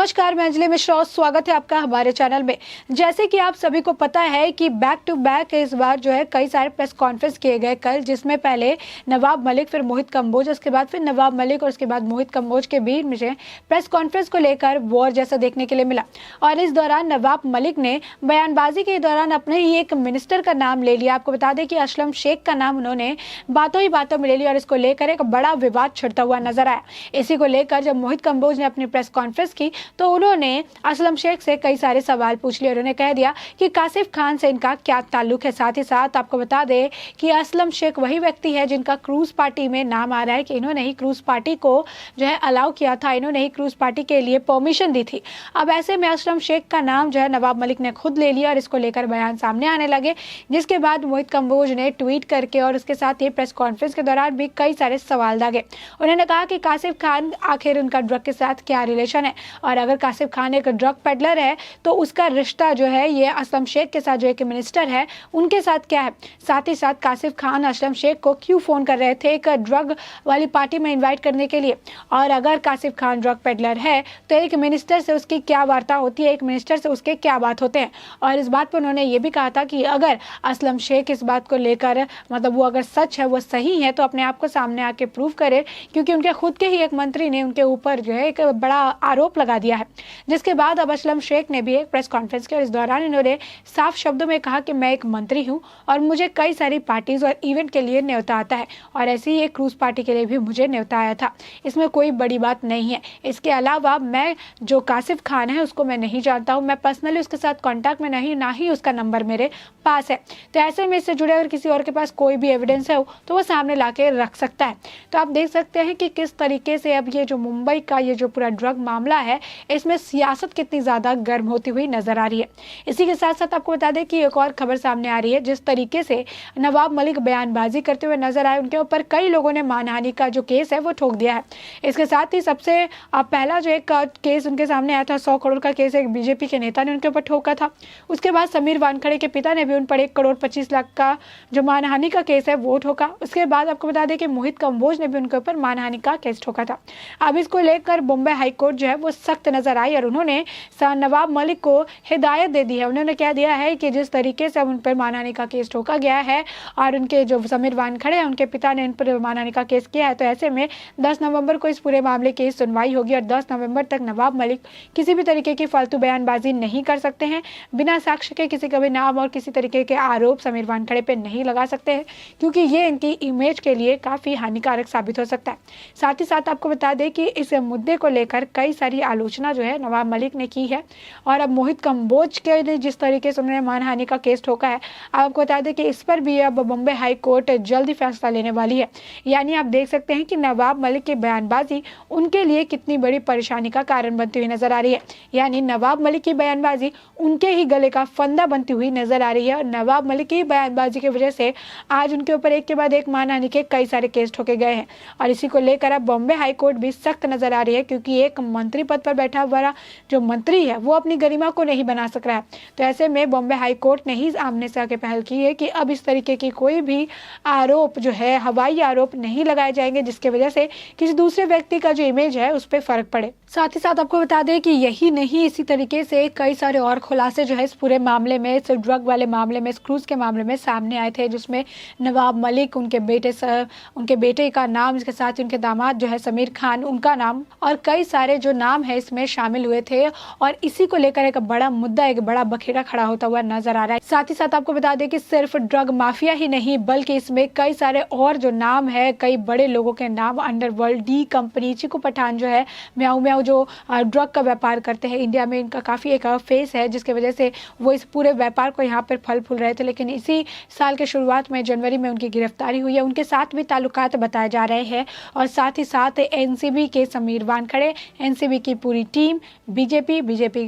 नमस्कार, मैं अंजलि मिश्रा और स्वागत है आपका हमारे चैनल में। जैसे कि आप सभी को पता है कि बैक टू बैक इस बार जो है कई सारे प्रेस कॉन्फ्रेंस किए गए कल, जिसमें पहले नवाब मलिक, फिर मोहित कंबोज, उसके बाद फिर नवाब मलिक और उसके बाद मोहित कंबोज के बीच में प्रेस कॉन्फ्रेंस को लेकर वॉर जैसा देखने के लिए मिला। और इस दौरान नवाब मलिक ने बयानबाजी के दौरान अपने ही एक मिनिस्टर का नाम ले लिया। आपको बता दें कि असलम शेख का नाम उन्होंने बातों ही बातों में ले लिया और इसको लेकर एक बड़ा विवाद छिड़ता हुआ नजर आया। इसी को लेकर जब मोहित कंबोज ने अपनी प्रेस कॉन्फ्रेंस की तो उन्होंने असलम शेख से कई सारे सवाल पूछ लिए। उन्होंने कह दिया कि कासिफ खान से इनका क्या ताल्लुक है। साथ ही साथ आपको बता दें कि असलम शेख वही व्यक्ति है जिनका क्रूज पार्टी में नाम आ रहा है कि इन्होंने ही क्रूज पार्टी को जो है अलाउ किया था, इन्होंने ही क्रूज पार्टी के लिए परमिशन दी थी। अब ऐसे में असलम शेख का नाम जो है नवाब मलिक ने खुद ले लिया और इसको लेकर बयान सामने आने लगे, जिसके बाद मोहित कंबोज ने ट्वीट करके और उसके साथ ही प्रेस कॉन्फ्रेंस के दौरान भी कई सारे सवाल दागे। उन्होंने कहा कि कासिफ खान आखिर उनका ड्रग के साथ क्या रिलेशन है, और अगर कासिफ खान एक ड्रग पेडलर है तो उसका रिश्ता जो है ये असलम शेख के साथ जो एक मिनिस्टर है उनके साथ क्या है। साथ ही साथ कासिफ खान असलम शेख को क्यों फोन कर रहे थे एक ड्रग वाली पार्टी में इनवाइट करने के लिए, और अगर कासिफ खान ड्रग पेडलर है तो एक मिनिस्टर से उसकी क्या वार्ता होती है, एक मिनिस्टर से उसके क्या बात होते हैं। और इस बात पर उन्होंने ये भी कहा था कि अगर असलम शेख इस बात को लेकर मतलब वो अगर सच है, वो सही है, तो अपने आप को सामने आके प्रूव करे, क्योंकि उनके खुद के ही एक मंत्री ने उनके ऊपर जो है एक बड़ा आरोप लगा दिया है। जिसके बाद अब असलम शेख ने भी एक प्रेस कॉन्फ्रेंस की और इस दौरान इन्होंने साफ शब्दों में कहा कि मैं एक मंत्री हूं और मुझे कई सारी पार्टीज और इवेंट के लिए न्योता आता है, और ऐसी ही एक क्रूज पार्टी के लिए भी मुझे न्योता आया था। इसमें कोई बड़ी बात नहीं है। इसके अलावा मैं जो कासिफ खान है उसको मैं नहीं जानता हूँ, मैं पर्सनली उसके साथ कॉन्टैक्ट में नहीं, ना ही उसका नंबर मेरे पास है। तो ऐसे में इससे जुड़े अगर किसी और के पास कोई भी एविडेंस है तो वो सामने ला के रख सकता है। तो आप देख सकते हैं कि किस तरीके से अब ये जो मुंबई का ये जो पूरा ड्रग मामला है इसमें सियासत कितनी ज्यादा गर्म होती हुई नजर आ रही है। इसी के साथ साथ आपको बता दें कि एक और खबर सामने आ रही है, जिस तरीके से नवाब मलिक बयानबाजी करते हुए नजर आए, उनके ऊपर कई लोगों ने मानहानि का जो केस है वो ठोक दिया है। इसके साथ ही सबसे पहला जो एक केस उनके सामने आया था, 100 करोड़ का केस एक बीजेपी के नेता ने उनके ऊपर ठोका था। उसके बाद समीर वानखड़े के पिता ने भी उन पर 1 करोड़ 25 लाख का जो मानहानि का केस है वो ठोका। उसके बाद आपको बता दें कि मोहित कंबोज ने भी उनके ऊपर मानहानि का केस ठोका था। अब इसको लेकर बॉम्बे हाईकोर्ट जो है वो सख्त नजर आई और उन्होंने नवाब मलिक को हिदायत दे दी है। उन्होंने कह दिया है कि जिस तरीके से उन पर मानहानि का केस ठोका गया है और उनके जो समीर वानखड़े हैं उनके पिता ने उन पर मानहानि का केस किया है, तो ऐसे में 10 नवंबर को इस पूरे मामले की सुनवाई होगी और 10 नवंबर तक नवाब मलिक किसी भी तरीके की फालतू बयानबाजी नहीं कर सकते हैं। बिना साक्ष्य के किसी का भी नाम और किसी तरीके के आरोप समीर वानखड़े पे नहीं लगा सकते हैं, क्योंकि ये इनकी इमेज के लिए काफी हानिकारक साबित हो सकता है। साथ ही साथ आपको बता दें कि इस मुद्दे को लेकर कई सारी आलोचना जो है नवाब मलिक ने की है, और अब मोहित कंबोज के ने जिस तरीके से उन्होंने मानहानि का केस ठोका है, आपको बता दें कि इस पर भी अब बॉम्बे हाई कोर्ट जल्दी फैसला लेने वाली है। यानी आप देख सकते हैं कि नवाब मलिक की बयानबाजी उनके लिए कितनी बड़ी परेशानी का कारण बनती हुई नजर आ रही है। यानी नवाब मलिक की बयानबाजी उनके ही गले का फंदा बनती हुई नजर आ रही है, और नवाब मलिक की बयानबाजी की वजह से आज उनके ऊपर एक के बाद एक मानहानि के कई सारे केस ठोके गए हैं। और इसी को लेकर अब बॉम्बे हाई कोर्ट भी सख्त नजर आ रही है, क्योंकि एक मंत्री पद पर बैठा हुआ जो मंत्री है वो अपनी गरिमा को नहीं बना सक रहा है। तो ऐसे में बॉम्बे हाई कोर्ट ने ही आमने से आके पहल की है कि अब इस तरीके की कोई भी आरोप जो है, हवाई आरोप नहीं लगाए जाएंगे, जिसकी वजह से किसी दूसरे व्यक्ति का जो इमेज है उस पर फर्क पड़े। साथ ही साथ आपको बता दें कि यही नहीं, इसी तरीके से कई सारे और खुलासे जो है इस पूरे मामले में, इस ड्रग वाले मामले में, इस क्रूज के मामले में सामने आए थे, जिसमें नवाब मलिक, उनके बेटे का नाम, इसके साथ उनके दामाद जो है समीर खान, उनका नाम और कई सारे जो नाम है इसमें शामिल हुए थे। और इसी को लेकर एक बड़ा मुद्दा, एक बड़ा बखेड़ा खड़ा होता हुआ नजर आ रहा है। साथ ही साथ आपको बता दें कि सिर्फ ड्रग माफिया ही नहीं, बल्कि इसमें कई सारे और जो नाम है, कई बड़े लोगों के नाम, अंडरवर्ल्ड, डी कंपनी, चीकू पठान जो है, म्याऊ म्याऊ जो ड्रग का व्यापार करते हैं इंडिया में, इनका काफी एक फेस है, जिसकी वजह से वो इस पूरे व्यापार को यहाँ पर फल फूल रहे थे। लेकिन इसी साल के शुरुआत में जनवरी में उनकी गिरफ्तारी हुई है। उनके साथ भी ताल्लुकात बताए जा रहे हैं, और साथ ही साथ एनसीबी के समीर वानखड़े, एनसीबी की पूरी टीम, बीजेपी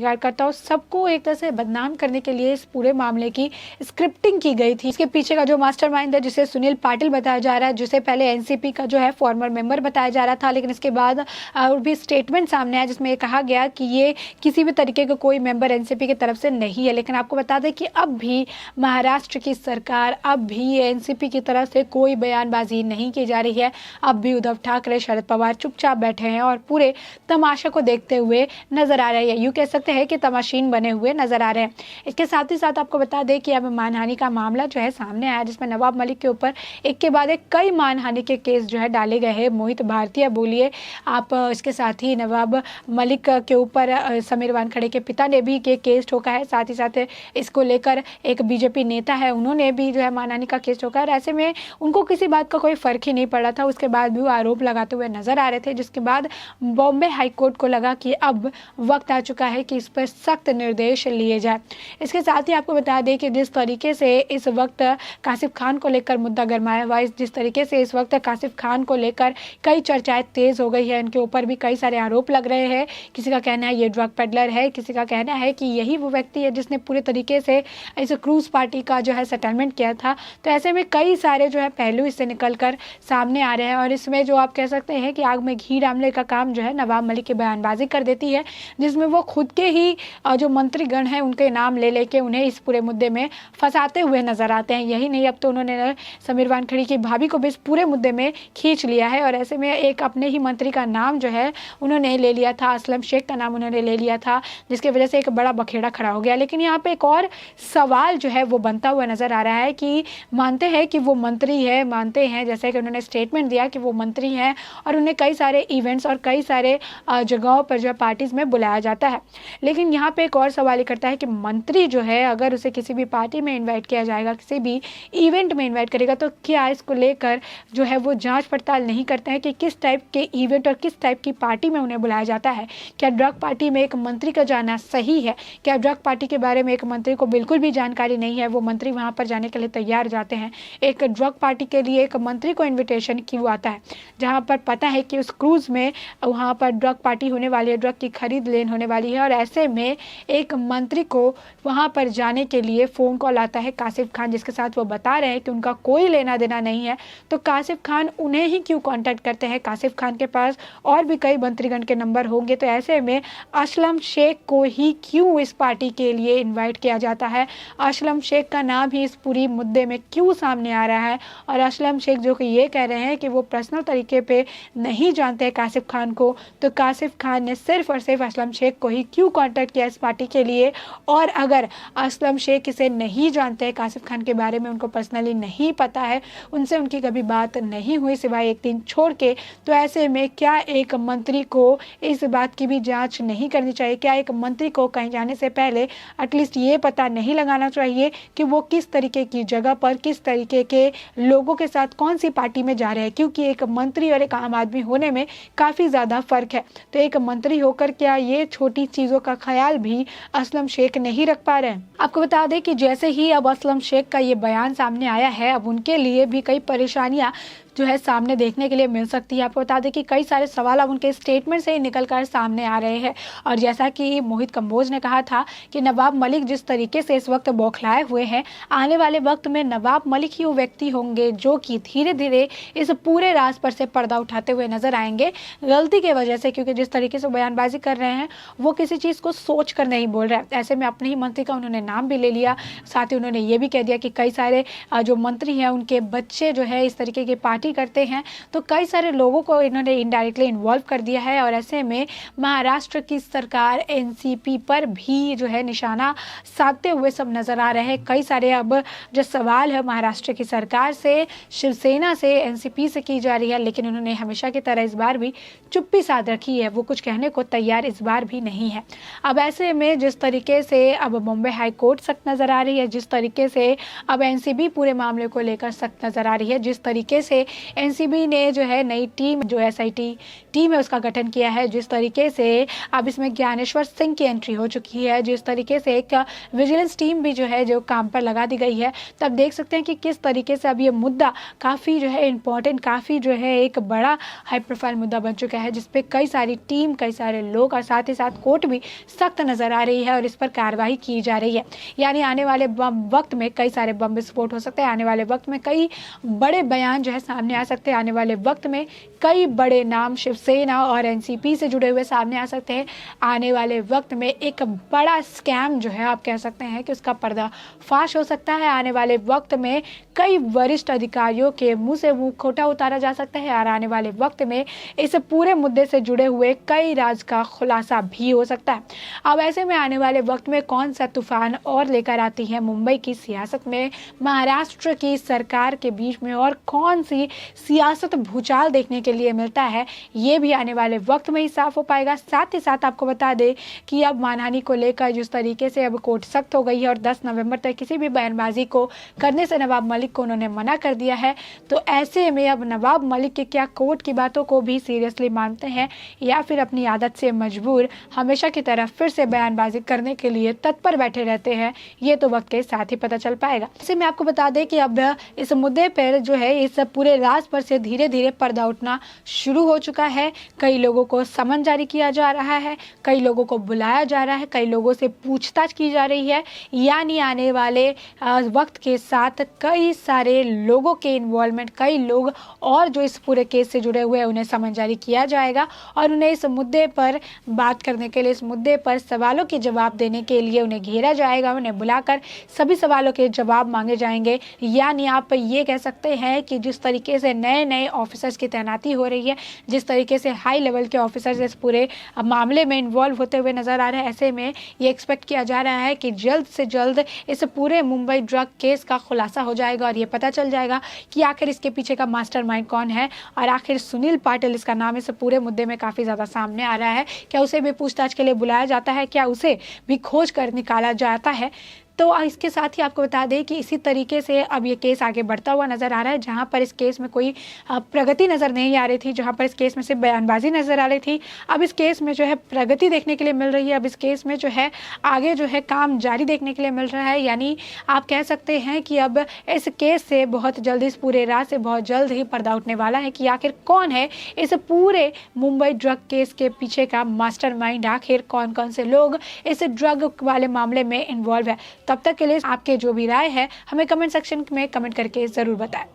कार्यकर्ताओं, सबको एक तरह से बदनाम करने के लिए इस पूरे मामले की स्क्रिप्टिंग की गई थी। इसके पीछे का जो मास्टरमाइंड है, जिसे सुनील पाटिल बताया जा रहा है, जिसे पहले एनसीपी का जो है फॉर्मर मेंबर बताया जा रहा था, लेकिन इसके बाद और भी स्टेटमेंट सामने आया जिसमें कहा गया कि ये किसी भी तरीके का कोई मेंबर एनसीपी की तरफ से नहीं है। लेकिन आपको बता दें कि अब भी महाराष्ट्र की सरकार, अब भी एनसीपी की तरफ से कोई बयानबाजी नहीं की जा रही है। अब भी उद्धव ठाकरे, शरद पवार चुपचाप बैठे हैं और पूरे तमाशा को देखते हुए हुए नजर आ रहे हैं, यूँ कह सकते हैं कि तमाशीन बने हुए नजर आ रहे हैं। इसके साथ ही साथ आपको बता दें कि अब मानहानि का मामला जो है सामने आया, जिसमें नवाब मलिक के ऊपर एक के बाद एक कई मानहानि के केस जो है डाले गए हैं। मोहित भारतीय बोलिए आप, इसके साथ ही नवाब मलिक के ऊपर समीर वानखेड़े के पिता ने भी केस ठोका है। साथ ही साथ इसको लेकर एक बीजेपी नेता है, उन्होंने भी जो है मानहानि का केस ठोका है। और ऐसे में उनको किसी बात का कोई फर्क ही नहीं पड़ा था, उसके बाद भी वो आरोप लगाते हुए नजर आ रहे थे, जिसके बाद बॉम्बे हाईकोर्ट को लगा कि अब वक्त आ चुका है कि इस पर सख्त निर्देश लिए जाए। इसके साथ ही आपको बता दें कि जिस तरीके से इस वक्त कासिफ खान को लेकर मुद्दा गरमाया हुआ है, जिस तरीके से इस वक्त कासिफ खान को लेकर कई चर्चाएं तेज हो गई है, इनके ऊपर भी कई सारे आरोप लग रहे हैं। किसी का कहना है ये ड्रग पेडलर है, किसी का कहना है कि यही वो व्यक्ति है जिसने पूरे तरीके से इस क्रूज पार्टी का जो है सेटलमेंट किया था। तो ऐसे में कई सारे जो है पहलू इससे निकल कर सामने आ रहे हैं, और इसमें जो आप कह सकते हैं कि आग में घी डालने का काम जो है नवाब मलिक की बयानबाजी कर देती है, जिसमें वो खुद के ही जो मंत्रीगण हैं उनके नाम ले लेके उन्हें इस पूरे मुद्दे में फंसाते हुए नजर आते हैं। यही नहीं, अब तो उन्होंने समीर वानखेड़े की भाभी को भी इस पूरे मुद्दे में खींच लिया है, और ऐसे में एक अपने ही मंत्री का नाम जो है उन्होंने ले लिया था, असलम शेख का नाम उन्होंने ले लिया था, जिसकी वजह से एक बड़ा बखेड़ा खड़ा हो गया। लेकिन यहाँ पे एक और सवाल जो है वो बनता हुआ नजर आ रहा है कि मानते हैं कि वो मंत्री है, मानते हैं जैसे कि उन्होंने स्टेटमेंट दिया कि वो मंत्री हैं और उन्हें कई सारे इवेंट्स और कई सारे जगहों पर जो है पार्टीज में बुलाया जाता है। लेकिन यहाँ पे एक और सवाल ये करता है कि मंत्री जो है अगर उसे किसी भी पार्टी में इन्वाइट किया जाएगा, किसी भी इवेंट में इन्वाइट करेगा, तो क्या इसको लेकर जो है वो जांच पड़ताल नहीं करते हैं कि किस टाइप के इवेंट और किस टाइप की पार्टी में उन्हें बुलाया जाता है? क्या ड्रग पार्टी में एक मंत्री का जाना सही है? क्या ड्रग पार्टी के बारे में एक मंत्री को बिल्कुल भी जानकारी नहीं है, वो मंत्री वहां पर जाने के लिए तैयार जाते हैं? एक ड्रग पार्टी के लिए एक मंत्री को इन्विटेशन क्यों आता है, जहां पर पता है कि उस क्रूज में वहां पर ड्रग पार्टी होने वाली है, ड्रग की खरीद लेन होने वाली है, और ऐसे में एक मंत्री को वहां पर जाने के लिए फोन कॉल आता है कासिफ खान, जिसके साथ वो बता रहे हैं कि उनका कोई लेना देना नहीं है। तो कासिफ खान उन्हें ही क्यों कांटेक्ट करते हैं? कासिफ खान के पास और भी कई मंत्रीगण के नंबर होंगे, तो ऐसे में असलम शेख को ही क्यों इस पार्टी के लिए इन्वाइट किया जाता है? असलम शेख का नाम ही इस पूरी मुद्दे में क्यों सामने आ रहा है? और असलम शेख जो कि ये कह रहे हैं कि वो पर्सनल तरीके पे नहीं जानते हैं कासिफ खान को, तो कासिफ खान ने सिर्फ और सिर्फ असलम शेख को ही क्यों कांटेक्ट किया इस पार्टी के लिए? और अगर असलम शेख इसे नहीं जानते हैं, कासिफ खान के बारे में उनको पर्सनली नहीं पता है, उनसे उनकी कभी बात नहीं हुई सिवाय एक दिन छोड़ के, तो ऐसे में क्या एक मंत्री को इस बात की भी जांच नहीं करनी चाहिए? क्या एक मंत्री को कहीं जाने से पहले एटलीस्ट ये पता नहीं लगाना चाहिए कि वो किस तरीके की जगह पर किस तरीके के लोगों के साथ कौन सी पार्टी में जा रहे हैं? क्योंकि एक मंत्री और एक आम आदमी होने में काफ़ी ज़्यादा फर्क है। तो एक मंत्री होकर क्या ये छोटी चीज़ों का ख्याल भी असलम शेख नहीं रख पा रहे हैं? आपको बता दें कि जैसे ही अब असलम शेख का ये बयान सामने आया है, अब उनके लिए भी कई परेशानियां जो है सामने देखने के लिए मिल सकती है। आपको बता दें कि कई सारे सवाल अब उनके स्टेटमेंट से ही निकल कर सामने आ रहे हैं, और जैसा कि मोहित कंबोज ने कहा था कि नवाब मलिक जिस तरीके से इस वक्त बौखलाए हुए हैं, आने वाले वक्त में नवाब मलिक ही वो व्यक्ति होंगे जो कि धीरे धीरे इस पूरे राज पर से पर्दा उठाते हुए नजर आएंगे, गलती की वजह से, क्योंकि जिस तरीके से बयानबाजी कर रहे हैं वो किसी चीज़ को सोच कर नहीं बोल रहे हैं। ऐसे में अपने ही मंत्री का उन्होंने नाम भी ले लिया, साथ ही उन्होंने ये भी कह दिया कि कई सारे जो मंत्री हैं उनके बच्चे जो है इस तरीके की पार्टी करते हैं, तो कई सारे लोगों को इन्होंने इनडायरेक्टली इन्वॉल्व कर दिया है। और ऐसे में महाराष्ट्र की सरकार एनसीपी पर भी जो है निशाना साधते हुए सब नजर आ रहे हैं। कई सारे अब जो सवाल है महाराष्ट्र की सरकार से, शिवसेना से, एनसीपी से की जा रही है, लेकिन उन्होंने हमेशा की तरह इस बार भी चुप्पी साध रखी है, वो कुछ कहने को तैयार इस बार भी नहीं है। अब ऐसे में जिस तरीके से अब बॉम्बे हाई कोर्ट सख्त नजर आ रही है, जिस तरीके से अब एनसीबी पूरे मामले को लेकर सख्त नजर आ रही है, जिस तरीके से एनसीबी ने जो है नई टीम जो एसआईटी टीम है उसका गठन किया है, जिस तरीके से अब इसमें ज्ञानेश्वर सिंह की एंट्री हो चुकी है, जिस तरीके से एक विजिलेंस टीम भी जो है जो काम पर लगा दी गई है, तब देख सकते हैं कि किस तरीके से अब ये मुद्दा काफ़ी जो है इम्पोर्टेंट, काफ़ी जो है एक बड़ा हाई प्रोफाइल मुद्दा बन चुका है, जिसपे कई सारी टीम, कई सारे लोग और साथ ही साथ कोर्ट भी सख्त नज़र आ रही है और इस पर कार्रवाई की जा रही है। यानी आने वाले वक्त में कई सारे बम विस्फोट हो सकते हैं, आने वाले वक्त में कई बड़े बयान जो है सामने सामने आ सकते हैं। आने वाले वक्त में कई बड़े नाम शिवसेना और एनसीपी से जुड़े हुए सामने आ सकते हैं। आने वाले वक्त में एक बड़ा स्कैम जो है आप कह सकते हैं कि उसका पर्दाफाश हो सकता है। आने वाले वक्त में कई वरिष्ठ अधिकारियों के मुंह से मुंह खोटा उतारा जा सकता है और आने वाले वक्त में इस पूरे मुद्दे से जुड़े हुए कई राज का खुलासा भी हो सकता है। अब ऐसे में आने वाले वक्त में कौन सा तूफान और लेकर आती है मुंबई की सियासत में, महाराष्ट्र की सरकार के बीच में, और कौन सी सियासत भूचाल देखने के लिए मिलता है, ये भी आने वाले वक्त में ही साफ हो पाएगा। साथ ही साथ आपको बता दें कि अब मानहानि को लेकर जिस तरीके से अब कोर्ट सख्त हो गई है और 10 नवंबर तक किसी भी बयानबाजी को करने से नवाब मलिक को उन्होंने मना कर दिया है, तो ऐसे में अब नवाब मलिक के क्या कोर्ट की बातों को भी सीरियसली मानते हैं या फिर अपनी आदत से मजबूर हमेशा की तरह फिर से बयानबाजी करने के लिए तत्पर बैठे रहते हैं, ये तो वक्त के साथ ही पता चल पाएगा। इसे मैं आपको बता दें कि अब इस मुद्दे पर जो है इस पूरे राज पर से धीरे धीरे पर्दा उठना शुरू हो चुका है। कई लोगों को समन जारी किया जा रहा है, कई लोगों को बुलाया जा रहा है, कई लोगों से पूछताछ की जा रही है, यानी आने वाले वक्त के साथ कई सारे लोगों के इन्वॉल्वमेंट, कई लोग और जो इस पूरे केस से जुड़े हुए हैं उन्हें समन जारी किया जाएगा और उन्हें इस मुद्दे पर बात करने के लिए, इस मुद्दे पर सवालों के जवाब देने के लिए उन्हें घेरा जाएगा, उन्हें बुलाकर सभी सवालों के जवाब मांगे जाएंगे। यानी आप ये कह सकते हैं कि जिस तरीके से नए नए ऑफिसर्स की तैनाती हो रही है, जिस तरीके से हाई लेवल के ऑफिसर्स इस पूरे मामले में इन्वॉल्व होते हुए नजर आ रहे हैं, ऐसे में ये एक्सपेक्ट किया जा रहा है कि जल्द से जल्द इस पूरे मुंबई ड्रग केस का खुलासा हो जाएगा और ये पता चल जाएगा कि आखिर इसके पीछे का मास्टरमाइंड कौन है। और आखिर सुनील पाटिल, इसका नाम इस पूरे मुद्दे में काफ़ी ज़्यादा सामने आ रहा है, क्या उसे भी पूछताछ के लिए बुलाया जाता है, क्या उसे भी खोज कर निकाला जाता है। तो इसके साथ ही आपको बता दें कि इसी तरीके से अब ये केस आगे बढ़ता हुआ नज़र आ रहा है, जहां पर इस केस में कोई प्रगति नज़र नहीं आ रही थी, जहां पर इस केस में सिर्फ बयानबाजी नज़र आ रही थी, अब इस केस में जो है प्रगति देखने के लिए मिल रही है। अब इस केस में जो है आगे जो है काम जारी देखने के लिए मिल रहा है। यानी आप कह सकते हैं कि अब इस केस से बहुत जल्द, इस पूरे राज से बहुत जल्द ही पर्दा उठने वाला है कि आखिर कौन है इस पूरे मुंबई ड्रग केस के पीछे का मास्टरमाइंड, आखिर कौन कौन से लोग इस ड्रग वाले मामले में इन्वॉल्व है। तब तक के लिए आपके जो भी राय है हमें कमेंट सेक्शन में कमेंट करके ज़रूर बताएं।